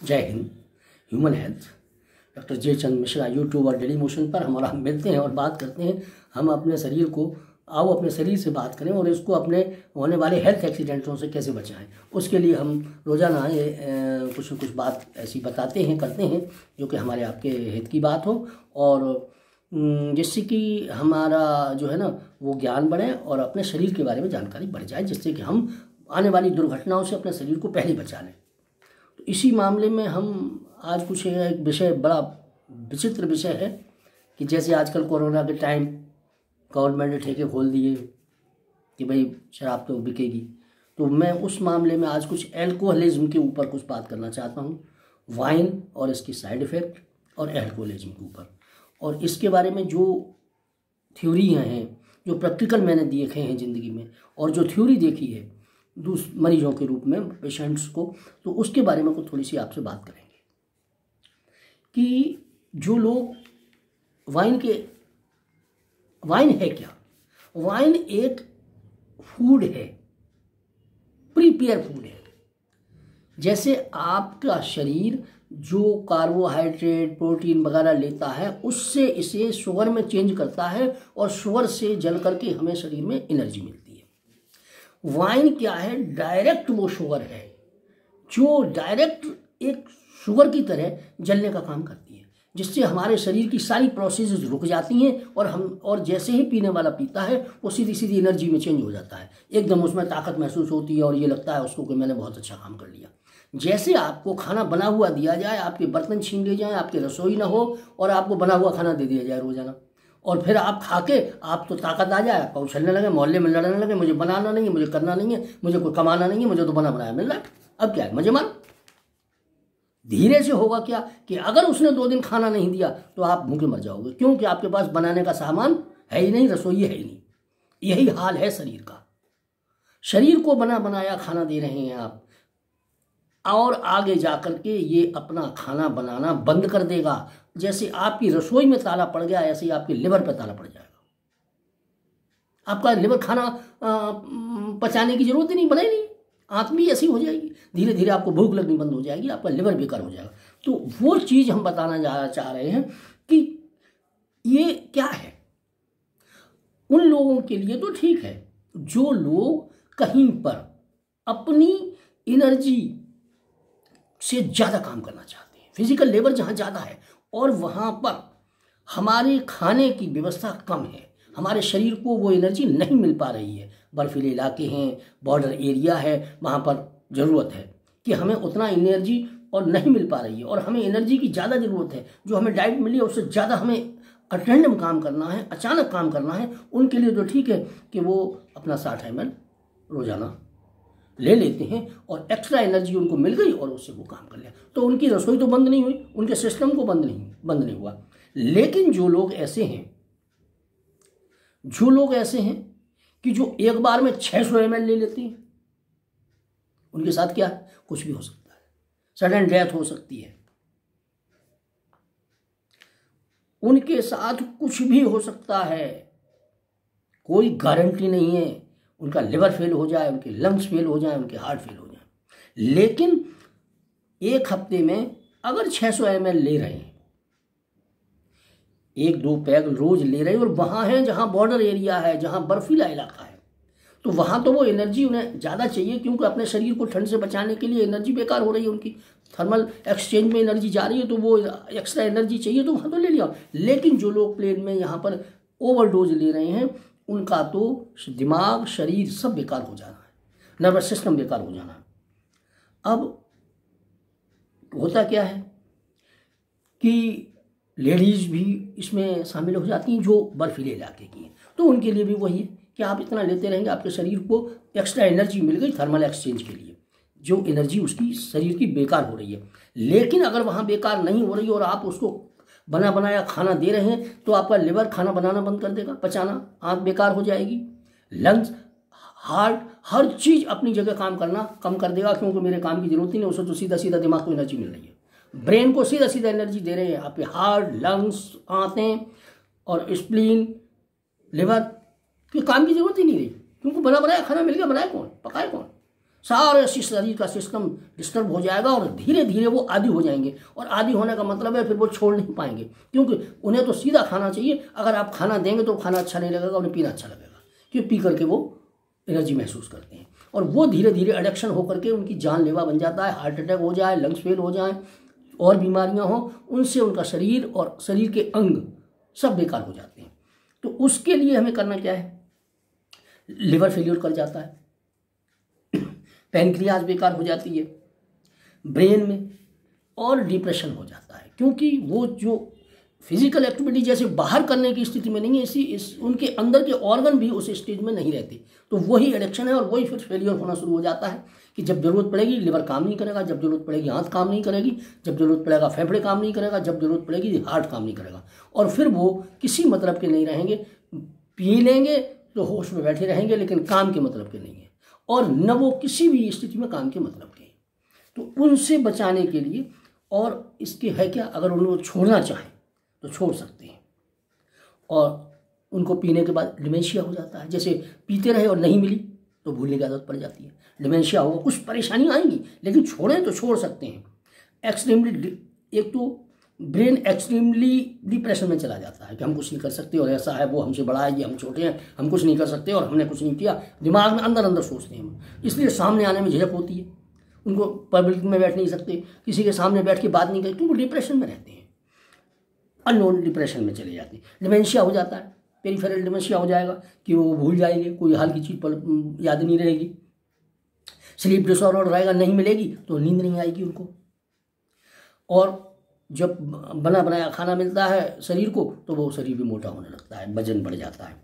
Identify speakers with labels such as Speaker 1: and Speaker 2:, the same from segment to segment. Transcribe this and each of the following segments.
Speaker 1: जय Hind. Human health, doctor जे चंद Mishra, YouTube और daily motion पर हमारा मिलते हैं और बात करते हैं। हम अपने शरीर को, आओ अपने शरीर से बात करें और इसको अपने होने वाले हेल्थ एक्सीडेंटों से कैसे बचाएं। उसके लिए हम रोज़ाना कुछ न कुछ बात ऐसी बताते हैं, करते हैं जो कि हमारे आपके हित की बात हो और जिससे कि हमारा जो है ना वो ज्ञान बढ़े और अपने शरीर के बारे में जानकारी बढ़ जाए, जिससे कि हम आने वाली दुर्घटनाओं से अपने शरीर को पहले बचा लें। तो इसी मामले में हम आज कुछ एक विषय, बड़ा विचित्र विषय है कि जैसे आजकल कोरोना के टाइम गवर्नमेंट ने ठेके खोल दिए कि भाई शराब तो बिकेगी, तो मैं उस मामले में आज कुछ एल्कोहलिज्म के ऊपर कुछ बात करना चाहता हूँ, वाइन और इसकी साइड इफ़ेक्ट और एल्कोहलिज्म के ऊपर, और इसके बारे में जो थ्योरियाँ हैं, जो प्रैक्टिकल मैंने देखे हैं ज़िंदगी में और जो थ्योरी देखी है मरीजों के रूप में, पेशेंट्स को, तो उसके बारे में कुछ थोड़ी सी आपसे बात करेंगे कि जो लोग वाइन है क्या। वाइन एक फूड है, प्रीपेयर फूड है। जैसे आपका शरीर जो कार्बोहाइड्रेट, प्रोटीन वगैरह लेता है, उससे इसे शुगर में चेंज करता है और शुगर से जल करके हमें शरीर में एनर्जी मिलती है। वाइन क्या है? डायरेक्ट वो शुगर है जो डायरेक्ट एक शुगर की तरह जलने का काम करती है, जिससे हमारे शरीर की सारी प्रोसेस रुक जाती हैं और जैसे ही पीने वाला पीता है वो सीधी सीधी एनर्जी में चेंज हो जाता है, एकदम उसमें ताकत महसूस होती है और ये लगता है उसको कि मैंने बहुत अच्छा काम कर लिया। जैसे आपको खाना बना हुआ दिया जाए, आपके बर्तन छीन लिए जाएँ, आपकी रसोई ना हो और आपको बना हुआ खाना दे दिया जाए रोजाना, और फिर आप खा के आप तो ताकत आ जाए, आपका उछलने लगे, मोहल्ले में लड़ने लगे, मुझे बनाना नहीं है, मुझे करना नहीं है, मुझे कोई कमाना नहीं है, मुझे तो बना बनाया मिल रहा है, अब क्या है, मजे मारो। धीरे से होगा क्या कि अगर उसने 2 दिन खाना नहीं दिया तो आप भूखे मर जाओगे, क्योंकि आपके पास बनाने का सामान है ही नहीं, रसोई है ही नहीं। यही हाल है शरीर का। शरीर को बना बनाया खाना दे रहे हैं आप, और आगे जाकर के ये अपना खाना बनाना बंद कर देगा। जैसे आपकी रसोई में ताला पड़ गया, ऐसे ही आपके लिवर पे ताला पड़ जाएगा। आपका लिवर खाना पचाने की जरूरत ही नहीं, बने नहीं, आंत भी ऐसी हो जाएगी, धीरे धीरे आपको भूख लगनी बंद हो जाएगी, आपका लिवर बेकार हो जाएगा। तो वो चीज़ हम बताना चाह रहे हैं कि ये क्या है। उन लोगों के लिए तो ठीक है जो लोग कहीं पर अपनी एनर्जी से ज़्यादा काम करना चाहते हैं, फिजिकल लेबर जहाँ ज़्यादा है और वहाँ पर हमारे खाने की व्यवस्था कम है, हमारे शरीर को वो एनर्जी नहीं मिल पा रही है। बर्फीले इलाके हैं, बॉर्डर एरिया है, वहाँ पर ज़रूरत है कि हमें उतना एनर्जी और नहीं मिल पा रही है, और हमें एनर्जी की ज़्यादा ज़रूरत है। जो हमें डाइट मिली है उससे ज़्यादा हमें अटेंडम काम करना है, अचानक काम करना है। उनके लिए तो ठीक है कि वो अपना 60 ml रोज़ाना ले लेते हैं और एक्स्ट्रा एनर्जी उनको मिल गई और उससे वो काम कर लिया, तो उनकी रसोई तो बंद नहीं हुई, उनके सिस्टम को बंद नहीं हुआ। लेकिन जो लोग ऐसे हैं कि जो एक बार में 600 ml ले लेते हैं, उनके साथ क्या है? कुछ भी हो सकता है, सडन डेथ हो सकती है, उनके साथ कुछ भी हो सकता है, कोई गारंटी नहीं है। उनका लिवर फेल हो जाए, उनके लंग्स फेल हो जाए, उनके हार्ट फेल हो जाए। लेकिन एक हफ्ते में अगर 600 ml ले रहे हैं, 1-2 पैग रोज ले रहे हैं, और वहाँ है जहाँ बॉर्डर एरिया है, जहाँ बर्फीला इलाका है, तो वहाँ तो वो एनर्जी उन्हें ज़्यादा चाहिए, क्योंकि अपने शरीर को ठंड से बचाने के लिए एनर्जी बेकार हो रही है, उनकी थर्मल एक्सचेंज में एनर्जी जा रही है, तो वो एक्स्ट्रा एनर्जी चाहिए, तो वहाँ तो ले लिया। लेकिन जो लोग प्लेन में यहाँ पर ओवरडोज ले रहे हैं, उनका तो दिमाग, शरीर सब बेकार हो जाना है, नर्वस सिस्टम बेकार हो जाना है। अब होता क्या है कि लेडीज़ भी इसमें शामिल हो जाती हैं जो बर्फीले इलाके की हैं, तो उनके लिए भी वही है कि आप इतना लेते रहेंगे, आपके शरीर को एक्स्ट्रा एनर्जी मिल गई थर्मल एक्सचेंज के लिए, जो एनर्जी उसकी शरीर की बेकार हो रही है। लेकिन अगर वहाँ बेकार नहीं हो रही और आप उसको बना बनाया खाना दे रहे हैं, तो आपका लिवर खाना बनाना बंद कर देगा, पचाना, आँख बेकार हो जाएगी, लंग्स, हार्ट, हर चीज़ अपनी जगह काम करना कम कर देगा, क्योंकि मेरे काम की जरूरत ही नहीं, उससे तो सीधा सीधा दिमाग को एनर्जी मिल रही है, ब्रेन को सीधा सीधा एनर्जी दे रहे हैं आपके हार्ट, लंग्स, आंतें और स्प्लीन, लिवर, कि काम की जरूरत ही नहीं रही, क्योंकि बना बनाया खाना मिल गया। बनाया कौन? पकाया कौन? सारे शरीर का सिस्टम डिस्टर्ब हो जाएगा और धीरे धीरे वो आदी हो जाएंगे। और आदी होने का मतलब है फिर वो छोड़ नहीं पाएंगे, क्योंकि उन्हें तो सीधा खाना चाहिए। अगर आप खाना देंगे तो खाना अच्छा नहीं लगेगा, उन्हें पीना अच्छा लगेगा, क्योंकि पी करके वो एनर्जी महसूस करते हैं। और वो धीरे धीरे एडिक्शन होकर के उनकी जानलेवा बन जाता है। हार्ट अटैक हो जाए, लंग्स फेल हो जाए और बीमारियां हों, उनसे उनका शरीर और शरीर के अंग सब बेकार हो जाते हैं। तो उसके लिए हमें करना क्या है, लिवर फेल्योर कर जाता है, पैनक्रियाज बेकार हो जाती है, ब्रेन में, और डिप्रेशन हो जाता है, क्योंकि वो जो फिजिकल एक्टिविटी जैसे बाहर करने की स्थिति में नहीं है, उनके अंदर के ऑर्गन भी उस स्टेज में नहीं रहते। तो वही एडिक्शन है और वही फिर फेलियर होना शुरू हो जाता है कि जब जरूरत पड़ेगी लिवर काम नहीं करेगा, जब जरूरत पड़ेगी आंत काम नहीं करेगी, जब जरूरत पड़ेगा फेफड़े काम नहीं करेगा, जब जरूरत पड़ेगी हार्ट काम नहीं करेगा, और फिर वो किसी मतलब के नहीं रहेंगे। पी लेंगे तो होश में बैठे रहेंगे, लेकिन काम के मतलब के नहीं है, और न वो किसी भी स्थिति में काम के मतलब के। तो उनसे बचाने के लिए, और इसके है क्या, अगर उनको छोड़ना चाहें तो छोड़ सकते हैं। और उनको पीने के बाद डिमेंशिया हो जाता है, जैसे पीते रहे और नहीं मिली तो भूलने की आदत पड़ जाती है, डिमेंशिया होगा, कुछ परेशानी आएंगी, लेकिन छोड़ें तो छोड़ सकते हैं। एक्सट्रीमली, एक तो ब्रेन एक्सट्रीमली डिप्रेशन में चला जाता है कि हम कुछ नहीं कर सकते, और ऐसा है, वो हमसे बड़ा है, ये हम छोटे हैं, हम कुछ नहीं कर सकते, और हमने कुछ नहीं किया, दिमाग में अंदर अंदर सोचते हैं हम। इसलिए सामने आने में झिझक होती है, उनको पब्लिक में बैठ नहीं सकते, किसी के सामने बैठ के बात नहीं करते, क्योंकि डिप्रेशन में रहते हैं, अननोन डिप्रेशन में चले जाते हैं। डिमेंशिया हो जाता है, पेरिफेरल डिमेंशिया हो जाएगा कि वो भूल जाएंगे, कोई हाल की चीज़ पर याद नहीं रहेगी। स्लीप डिसऑर्डर रहेगा, नहीं मिलेगी तो नींद नहीं आएगी उनको। और जब बना बनाया खाना मिलता है शरीर को तो वो शरीर भी मोटा होने लगता है, वजन बढ़ जाता है,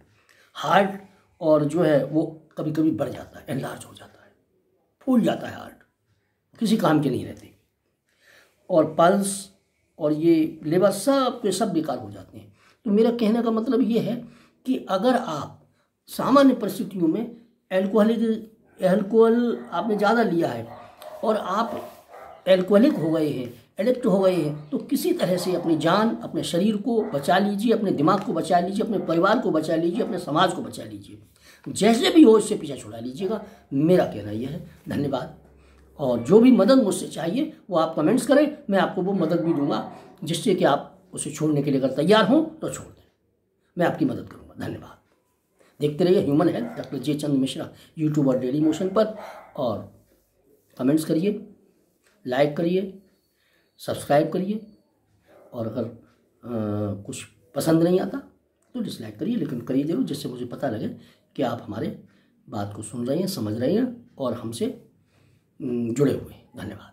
Speaker 1: हार्ट और जो है वो कभी कभी बढ़ जाता है, एनलार्ज हो जाता है, फूल जाता है हार्ट, किसी काम के नहीं रहते, और पल्स और ये लेबर सब के सब बेकार हो जाते हैं। तो मेरा कहने का मतलब ये है कि अगर आप सामान्य परिस्थितियों में अल्कोहल आपने ज़्यादा लिया है और आप एल्कोहलिक हो गए हैं, एडिक्ट हो गए हैं, तो किसी तरह से अपनी जान, अपने शरीर को बचा लीजिए, अपने दिमाग को बचा लीजिए, अपने परिवार को बचा लीजिए, अपने समाज को बचा लीजिए। जैसे भी हो इससे पीछा छुड़ा लीजिएगा, मेरा कहना यह है। धन्यवाद। और जो भी मदद मुझसे चाहिए वो आप कमेंट्स करें, मैं आपको वो मदद भी दूंगा, जिससे कि आप उसे छोड़ने के लिए अगर तैयार हों तो छोड़ दें, मैं आपकी मदद करूंगा। धन्यवाद। देखते रहिए ह्यूमन हेल्थ, डॉक्टर जे चंद मिश्रा, यूट्यूब और डेली मोशन पर। और कमेंट्स करिए, लाइक करिए, सब्सक्राइब करिए, और अगर कुछ पसंद नहीं आता तो डिसलाइक करिए, लेकिन करिए जरूर, जिससे मुझे पता लगे कि आप हमारे बात को सुन रहे हैं, समझ रहे हैं और हमसे जुड़े हुए हैं। धन्यवाद।